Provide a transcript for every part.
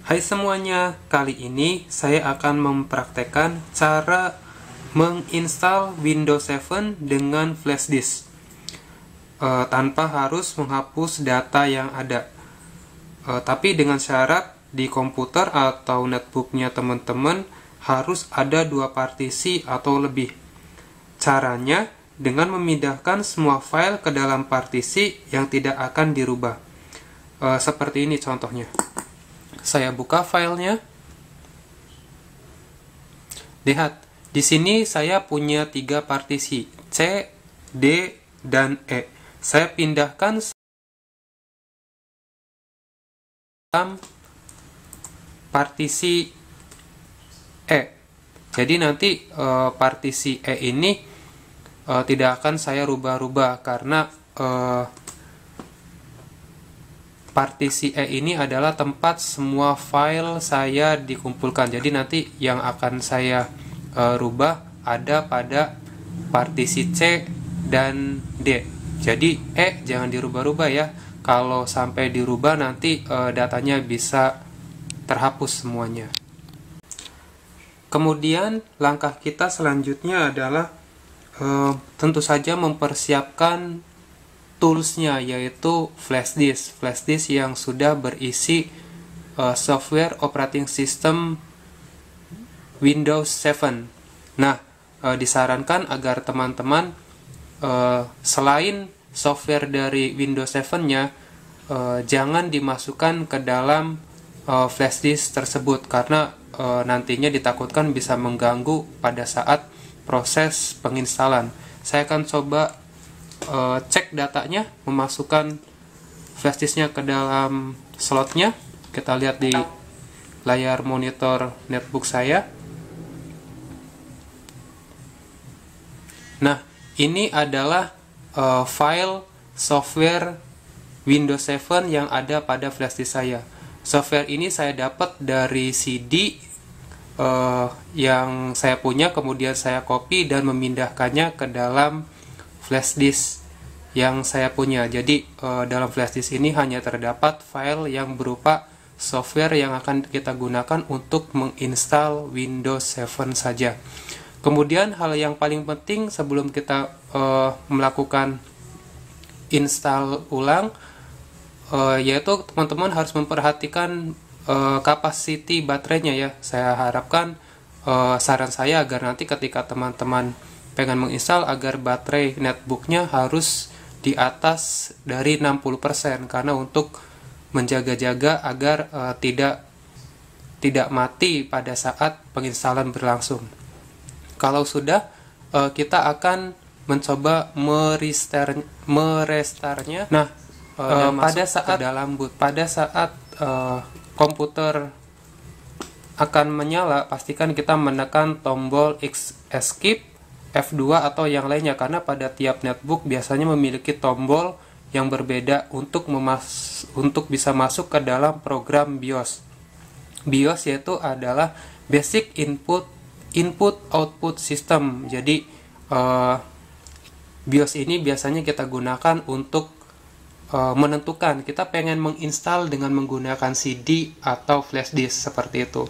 Hai semuanya, kali ini saya akan mempraktekkan cara menginstal Windows 7 dengan flash disk tanpa harus menghapus data yang ada. Tapi dengan syarat di komputer atau netbooknya teman-teman harus ada 2 partisi atau lebih. Caranya dengan memindahkan semua file ke dalam partisi yang tidak akan dirubah. Seperti ini contohnya. Saya buka filenya. Lihat, di sini saya punya 3 partisi, C, D, dan E. Saya pindahkan partisi E. Jadi nanti partisi E ini tidak akan saya rubah-rubah karena partisi E ini adalah tempat semua file saya dikumpulkan. Jadi nanti yang akan saya rubah ada pada partisi C dan D. Jadi E jangan dirubah-rubah ya. Kalau sampai dirubah nanti datanya bisa terhapus semuanya. Kemudian langkah kita selanjutnya adalah tentu saja mempersiapkan toolsnya, yaitu flash disk yang sudah berisi software operating system Windows 7. Nah, disarankan agar teman-teman selain software dari Windows 7-nya jangan dimasukkan ke dalam flash disk tersebut karena nantinya ditakutkan bisa mengganggu pada saat proses penginstalan. Saya akan coba cek datanya, memasukkan flash disknya ke dalam slotnya. Kita lihat di layar monitor netbook saya. Nah, ini adalah file software Windows 7 yang ada pada flash disk saya. Software ini saya dapat dari CD yang saya punya, kemudian saya copy dan memindahkannya ke dalam flash disk yang saya punya. Jadi dalam flash disk ini hanya terdapat file yang berupa software yang akan kita gunakan untuk menginstal Windows 7 saja. Kemudian hal yang paling penting sebelum kita melakukan install ulang, yaitu teman-teman harus memperhatikan kapasiti baterainya ya. Saya harapkan saran saya agar nanti ketika teman-teman pengen menginstal agar baterai netbooknya harus di atas dari 60% karena untuk menjaga-jaga agar tidak mati pada saat penginstalan berlangsung. Kalau sudah, kita akan mencoba merestartnya. Nah, pada saat komputer akan menyala, pastikan kita menekan tombol escape, F2 atau yang lainnya, karena pada tiap netbook biasanya memiliki tombol yang berbeda untuk bisa masuk ke dalam program BIOS. BIOS yaitu adalah Basic Input Output System. Jadi BIOS ini biasanya kita gunakan untuk menentukan kita pengen menginstal dengan menggunakan CD atau flash disk, seperti itu.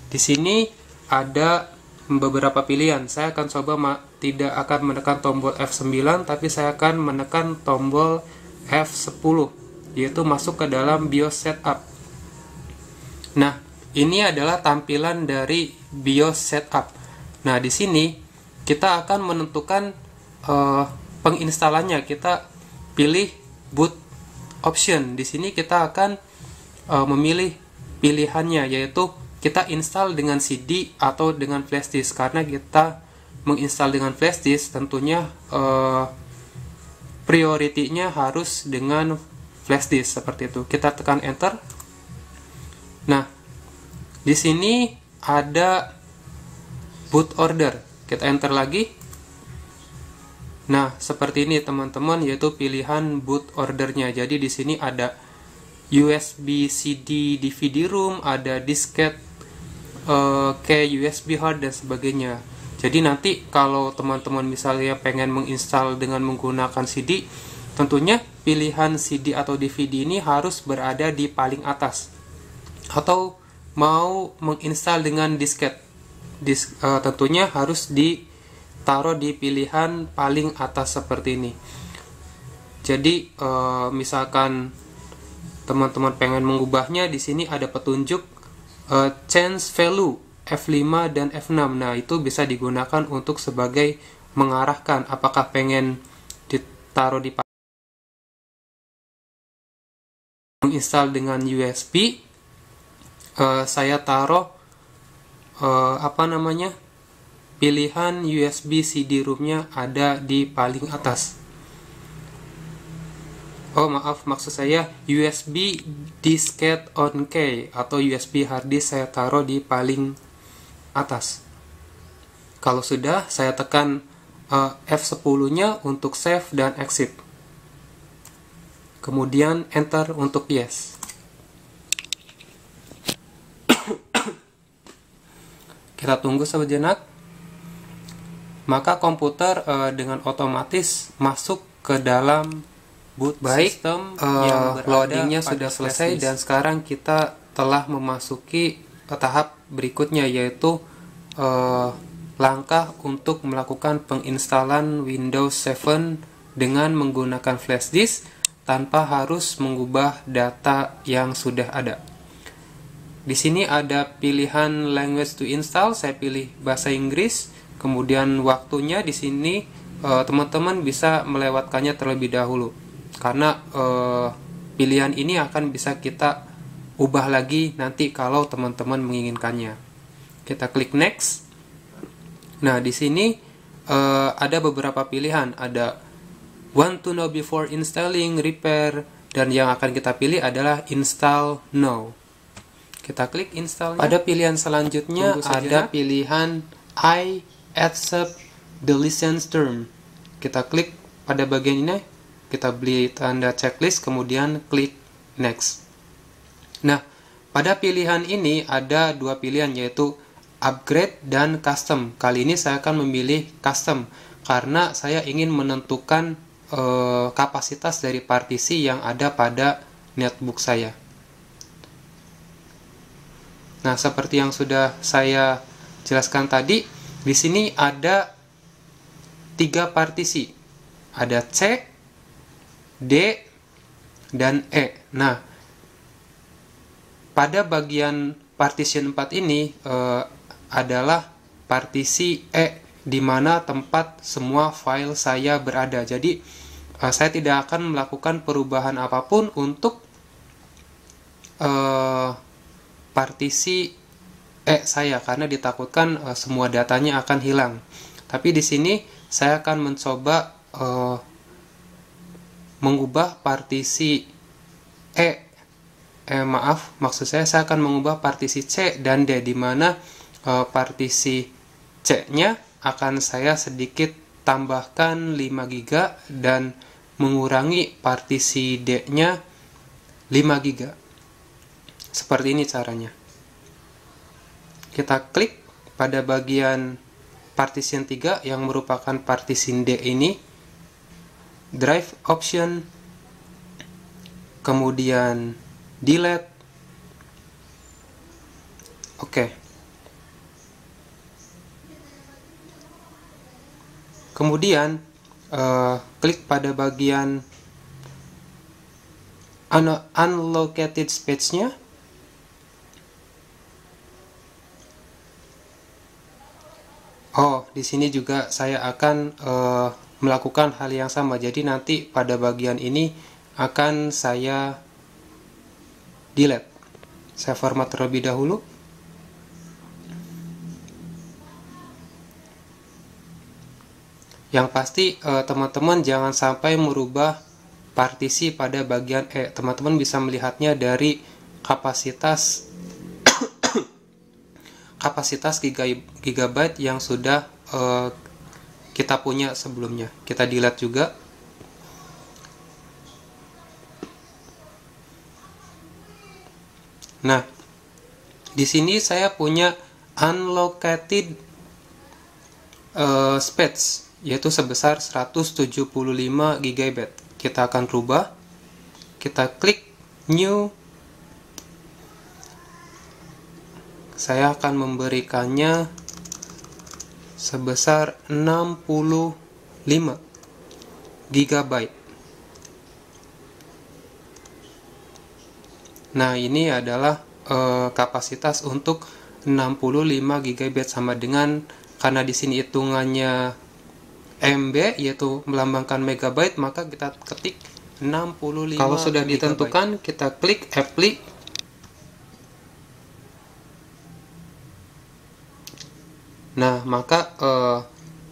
Di sini ada beberapa pilihan. Saya akan coba tidak akan menekan tombol F9, tapi saya akan menekan tombol F10, yaitu masuk ke dalam BIOS setup. Nah, ini adalah tampilan dari BIOS setup. Nah, di sini kita akan menentukan penginstalannya. Kita pilih boot option. Di sini kita akan memilih pilihannya, yaitu kita install dengan CD atau dengan flash disk. Karena kita menginstal dengan flash disk, tentunya prioritinya harus dengan flash disk, seperti itu. Kita tekan enter. Nah, di sini ada boot order. Kita enter lagi. Nah, seperti ini teman-teman, yaitu pilihan boot ordernya. Jadi di sini ada USB CD DVD room, ada disket, ke USB hard dan sebagainya. Jadi nanti kalau teman-teman misalnya pengen menginstal dengan menggunakan CD, tentunya pilihan CD atau DVD ini harus berada di paling atas. Atau mau menginstal dengan disket. Tentunya harus ditaruh di pilihan paling atas seperti ini. Jadi misalkan teman-teman pengen mengubahnya, di sini ada petunjuk change value F5 dan F6. Nah, itu bisa digunakan untuk sebagai mengarahkan apakah pengen ditaruh di menginstal dengan USB. Saya taruh pilihan USB CD-ROM-nya ada di paling atas. Oh maaf, maksud saya USB diskette on K atau USB hard disk saya taruh di paling atas. Kalau sudah, saya tekan F10-nya untuk save dan exit. Kemudian enter untuk yes. Kita tunggu sejenak. Maka komputer dengan otomatis masuk ke dalam boot system yang loadingnya sudah selesai, dan sekarang kita telah memasuki tahap berikutnya, yaitu langkah untuk melakukan penginstalan Windows 7 dengan menggunakan flash disk tanpa harus mengubah data yang sudah ada. Di sini ada pilihan language to install, saya pilih bahasa Inggris. Kemudian waktunya di sini teman-teman bisa melewatkannya terlebih dahulu, karena pilihan ini akan bisa kita ubah lagi nanti kalau teman-teman menginginkannya. Kita klik next. Nah, di sini ada beberapa pilihan. Ada want to know before installing, repair, dan yang akan kita pilih adalah install now. Kita klik install. Pada pilihan selanjutnya ada pilihan I accept the license term. Kita klik pada bagian ini. Kita beri tanda checklist, kemudian klik next. Nah, pada pilihan ini ada dua pilihan, yaitu upgrade dan custom. Kali ini saya akan memilih custom karena saya ingin menentukan kapasitas dari partisi yang ada pada netbook saya. Nah, seperti yang sudah saya jelaskan tadi, di sini ada 3 partisi. Ada C, D, dan E. Nah, pada bagian partition 4 ini adalah partisi E, di mana tempat semua file saya berada. Jadi, saya tidak akan melakukan perubahan apapun untuk partisi E saya, karena ditakutkan semua datanya akan hilang. Tapi di sini saya akan mencoba mengubah partisi maksud saya akan mengubah partisi C dan D, di mana partisi C-nya akan saya sedikit tambahkan 5 GB dan mengurangi partisi D-nya 5 GB. Seperti ini caranya. Kita klik pada bagian partition 3 yang merupakan partition D ini. Drive option, kemudian delete. Oke. Kemudian klik pada bagian unallocated space-nya. Oh, di sini juga saya akan melakukan hal yang sama. Jadi nanti pada bagian ini akan saya delete. Saya format terlebih dahulu. Yang pasti teman-teman jangan sampai merubah partisi pada bagian E. Teman-teman bisa melihatnya dari kapasitas gigabyte yang sudah kita punya sebelumnya. Kita delete juga. Nah, di sini saya punya unallocated space, yaitu sebesar 175 GB. Kita akan rubah. Kita klik new. saya akan memberikannya sebesar 65 GB. Nah, ini adalah kapasitas untuk 65 GB, sama dengan, karena di sini hitungannya MB yaitu melambangkan megabyte, maka kita ketik 65. Kalau sudah ditentukan, kita klik apply. Nah, maka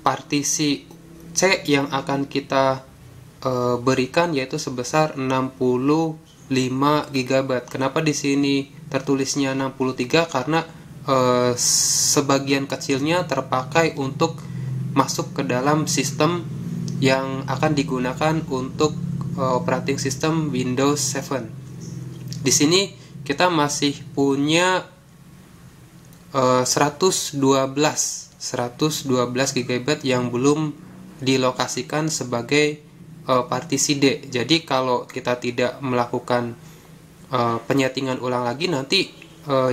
partisi C yang akan kita berikan yaitu sebesar 65 GB. Kenapa di sini tertulisnya 63? Karena sebagian kecilnya terpakai untuk masuk ke dalam sistem yang akan digunakan untuk operating system Windows 7. Di sini kita masih punya 112 GB yang belum dilokasikan sebagai partisi D. Jadi kalau kita tidak melakukan penyetingan ulang lagi, nanti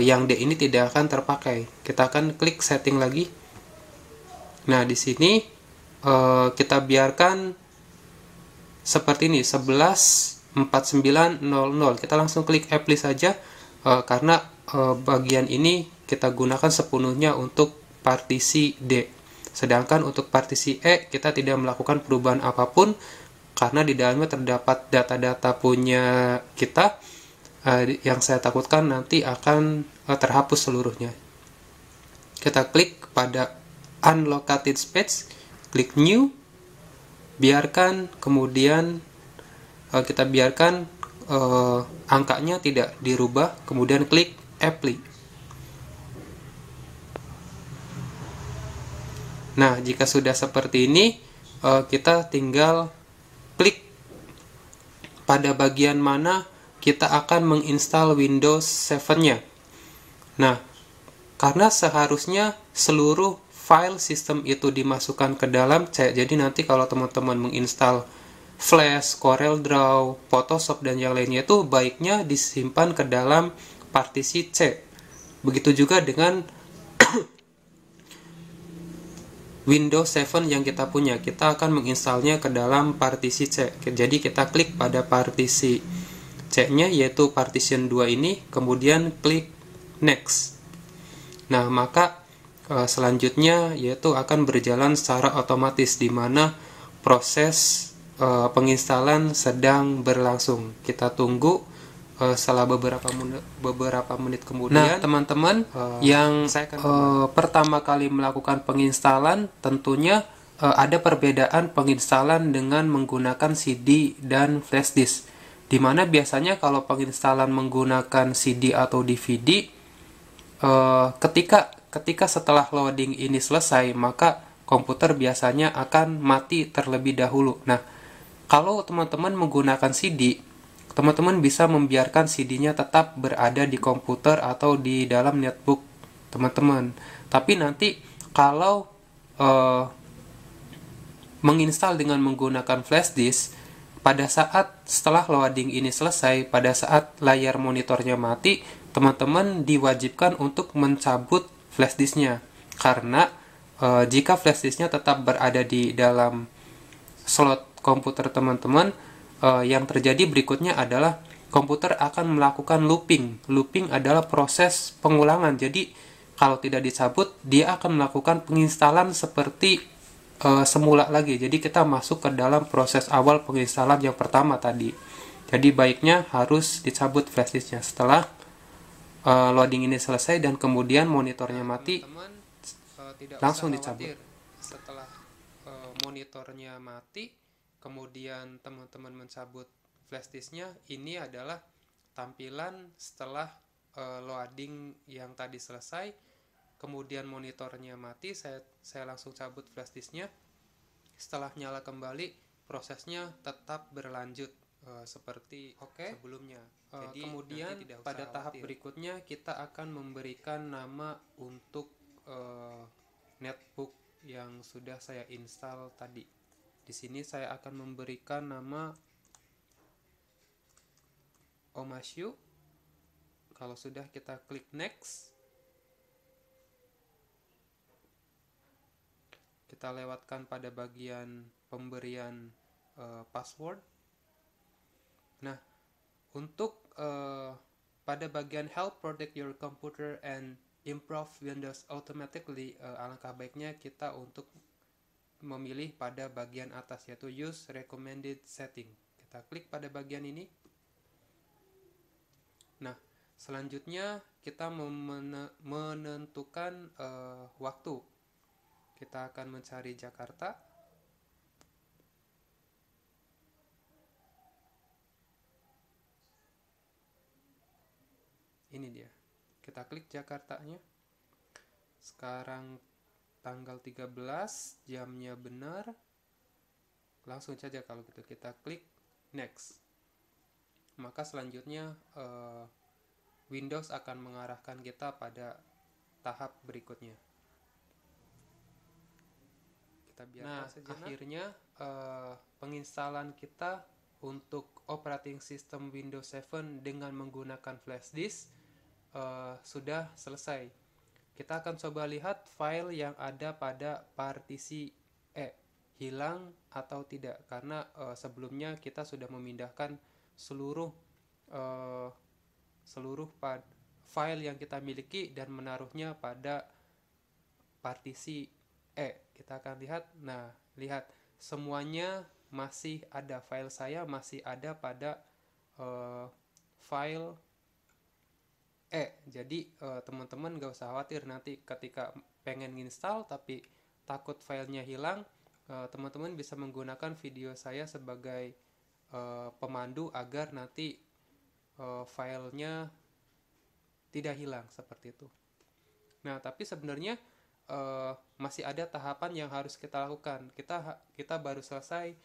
yang D ini tidak akan terpakai. Kita akan klik setting lagi. Nah, di sini kita biarkan seperti ini, 11.49.00. Kita langsung klik apply saja, karena bagian ini kita gunakan sepenuhnya untuk partisi D. Sedangkan untuk partisi E kita tidak melakukan perubahan apapun, karena di dalamnya terdapat data-data punya kita yang saya takutkan nanti akan terhapus seluruhnya. Kita klik pada unlocated space, klik new, biarkan, kemudian kita biarkan angkanya tidak dirubah, kemudian klik apply. Nah, jika sudah seperti ini, kita tinggal klik pada bagian mana kita akan menginstal Windows 7-nya. Nah, karena seharusnya seluruh file sistem itu dimasukkan ke dalam C, jadi nanti kalau teman-teman menginstal Flash, CorelDRAW, Photoshop, dan yang lainnya, itu baiknya disimpan ke dalam partisi C. Begitu juga dengan Windows 7 yang kita punya, kita akan menginstalnya ke dalam partisi C. Jadi kita klik pada partisi C-nya, yaitu partition 2 ini, kemudian klik next. Nah, maka selanjutnya yaitu akan berjalan secara otomatis, di mana proses penginstalan sedang berlangsung. Kita tunggu setelah beberapa menit kemudian. Nah, teman-teman yang pertama kali melakukan penginstalan, tentunya ada perbedaan penginstalan dengan menggunakan CD dan flash disk. Dimana biasanya kalau penginstalan menggunakan CD atau DVD, ketika setelah loading ini selesai, maka komputer biasanya akan mati terlebih dahulu. Nah, kalau teman-teman menggunakan CD, teman-teman bisa membiarkan CD-nya tetap berada di komputer atau di dalam netbook teman-teman. Tapi nanti kalau menginstal dengan menggunakan flash disk, pada saat setelah loading ini selesai, pada saat layar monitornya mati, teman-teman diwajibkan untuk mencabut flash disknya. Karena jika flash disknya tetap berada di dalam slot komputer teman-teman, yang terjadi berikutnya adalah komputer akan melakukan looping. Looping adalah proses pengulangan. Jadi kalau tidak dicabut, dia akan melakukan penginstalan seperti semula lagi. Jadi kita masuk ke dalam proses awal penginstalan yang pertama tadi. Jadi baiknya harus dicabut flash disknya setelah loading ini selesai dan kemudian monitornya mati. Langsung dicabut. Setelah monitornya mati, kemudian teman-teman mencabut flash disknya, ini adalah tampilan setelah loading yang tadi selesai, kemudian monitornya mati. Saya langsung cabut flash disknya. Setelah nyala kembali, prosesnya tetap berlanjut seperti sebelumnya. Jadi kemudian pada tahap berikutnya kita akan memberikan nama untuk netbook yang sudah saya install tadi. Di sini saya akan memberikan nama Omashu. Kalau sudah, kita klik next. Kita lewatkan pada bagian pemberian password. Nah, untuk pada bagian help protect your computer and improve Windows automatically, alangkah baiknya kita untuk memilih pada bagian atas, yaitu use recommended setting. Kita klik pada bagian ini. Nah, selanjutnya kita menentukan waktu. Kita akan mencari Jakarta. Ini dia. Kita klik Jakartanya. Sekarang tanggal 13, jamnya benar. Langsung saja kalau gitu kita klik next. Maka selanjutnya Windows akan mengarahkan kita pada tahap berikutnya. Kita biarkan sejenak. Akhirnya penginstalan kita untuk operating system Windows 7 dengan menggunakan flash disk sudah selesai. Kita akan coba lihat file yang ada pada partisi E hilang atau tidak, karena sebelumnya kita sudah memindahkan seluruh file yang kita miliki dan menaruhnya pada partisi E. Kita akan lihat. Nah, lihat semuanya masih ada, file saya masih ada pada file E. Jadi teman-teman gak usah khawatir nanti ketika pengen install tapi takut filenya hilang, teman-teman bisa menggunakan video saya sebagai pemandu agar nanti filenya tidak hilang seperti itu. Nah, tapi sebenarnya masih ada tahapan yang harus kita lakukan. Kita baru selesai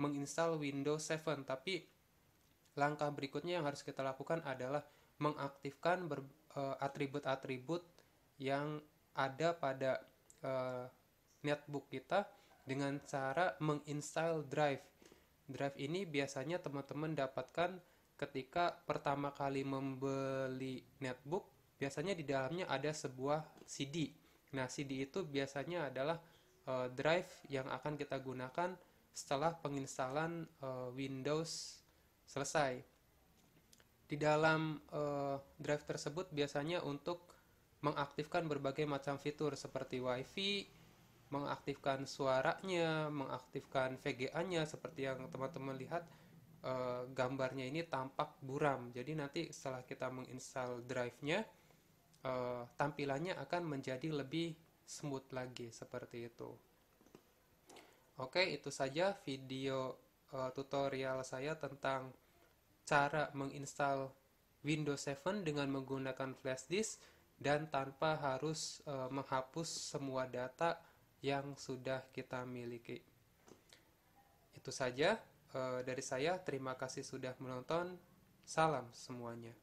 menginstal Windows 7, tapi langkah berikutnya yang harus kita lakukan adalah mengaktifkan atribut-atribut yang ada pada netbook kita dengan cara menginstal drive. Drive ini biasanya teman-teman dapatkan ketika pertama kali membeli netbook. Biasanya di dalamnya ada sebuah CD. Nah, CD itu biasanya adalah drive yang akan kita gunakan setelah penginstalan Windows selesai. Di dalam drive tersebut biasanya untuk mengaktifkan berbagai macam fitur seperti WiFi, mengaktifkan suaranya, mengaktifkan VGA-nya. Seperti yang teman-teman lihat, gambarnya ini tampak buram. Jadi nanti setelah kita menginstal drive-nya, tampilannya akan menjadi lebih smooth lagi seperti itu. Oke, itu saja video tutorial saya tentang cara menginstal Windows 7 dengan menggunakan flash disk dan tanpa harus menghapus semua data yang sudah kita miliki. Itu saja dari saya. Terima kasih sudah menonton. Salam semuanya.